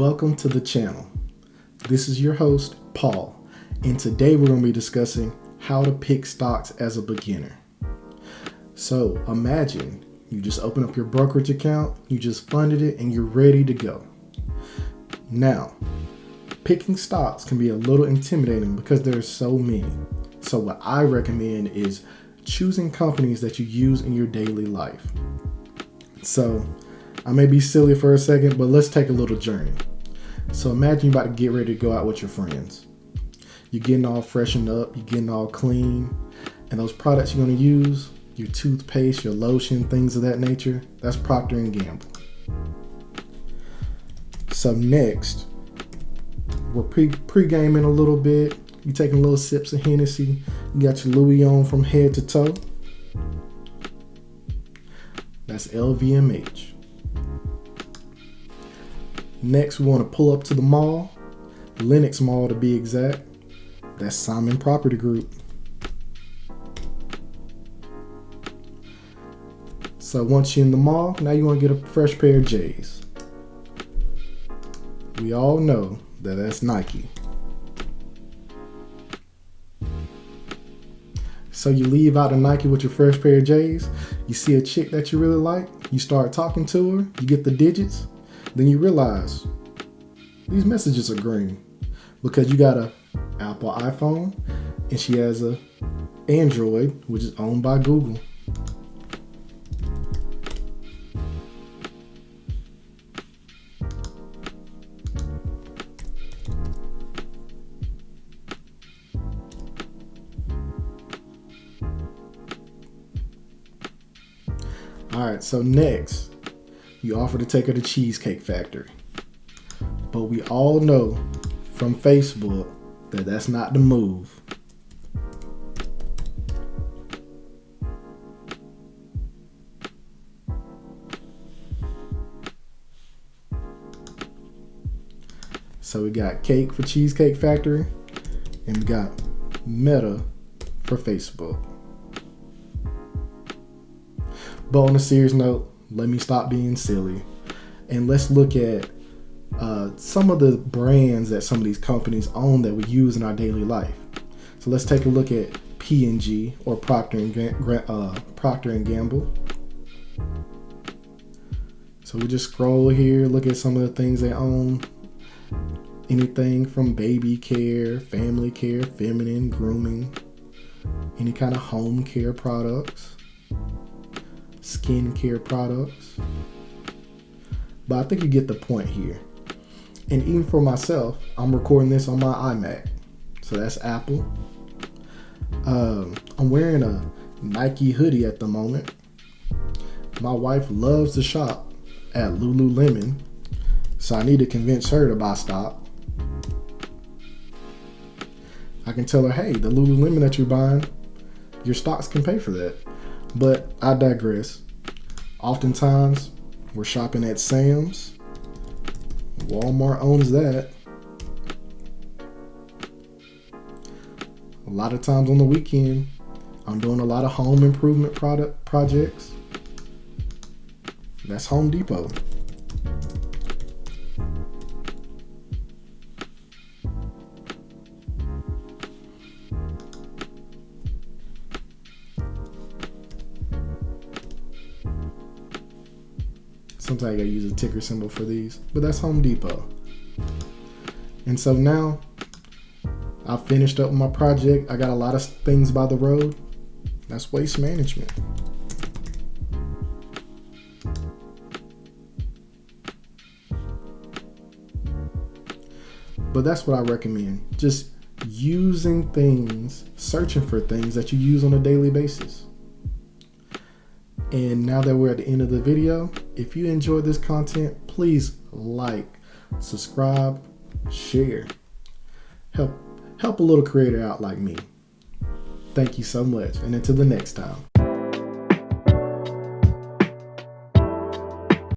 Welcome to the channel. This is your host, Paul, and today we're going to be discussing how to pick stocks as a beginner. So imagine you just open up your brokerage account, you just funded it, and you're ready to go. Now, picking stocks can be a little intimidating because there's so many. So what I recommend is choosing companies that you use in your daily life. So I may be silly for a second, but let's take a little journey. So imagine you're about to get ready to go out with your friends. You're getting all freshened up, you're getting all clean, and those products you're going to use, your toothpaste, your lotion, things of that nature, that's Procter & Gamble. So next, we're pre-gaming a little bit. You're taking little sips of Hennessy. You got your Louis on from head to toe. That's LVMH. Next, we want to pull up to the mall, Lenox Mall to be exact. That's Simon Property Group. So once you're in the mall, now you want to get a fresh pair of J's. We all know that that's Nike. So you leave out of Nike with your fresh pair of J's, you see a chick that you really like, you start talking to her, you get the digits, then you realize these messages are green because you got a Apple iPhone and she has a Android, which is owned by Google. All right, so next, you offer to take her to Cheesecake Factory. But we all know from Facebook that that's not the move. So we got cake for Cheesecake Factory, and we got Meta for Facebook. But on a serious note, let me stop being silly and let's look at some of the brands that some of these companies own that we use in our daily life. So let's take a look at P&G or Procter & Gamble. So we just scroll here, look at some of the things they own. Anything from baby care, family care, feminine, grooming, any kind of home care products, skincare products. But I think you get the point here. And even for myself, I'm recording this on my iMac. So that's Apple. I'm wearing a Nike hoodie at the moment. My wife loves to shop at Lululemon, so I need to convince her to buy stock. I can tell her, hey, the Lululemon that you're buying, your stocks can pay for that. But I digress. Oftentimes, we're shopping at Sam's. Walmart owns that. A lot of times on the weekend, I'm doing a lot of home improvement projects. That's Home Depot. Sometimes I gotta use a ticker symbol for these, but that's Home Depot. And so now I've finished up my project. I got a lot of things by the road. That's waste management. But that's what I recommend. Just using things, searching for things that you use on a daily basis. And now that we're at the end of the video, if you enjoyed this content, please like, subscribe, share. Help a little creator out like me. Thank you so much, and until the next time.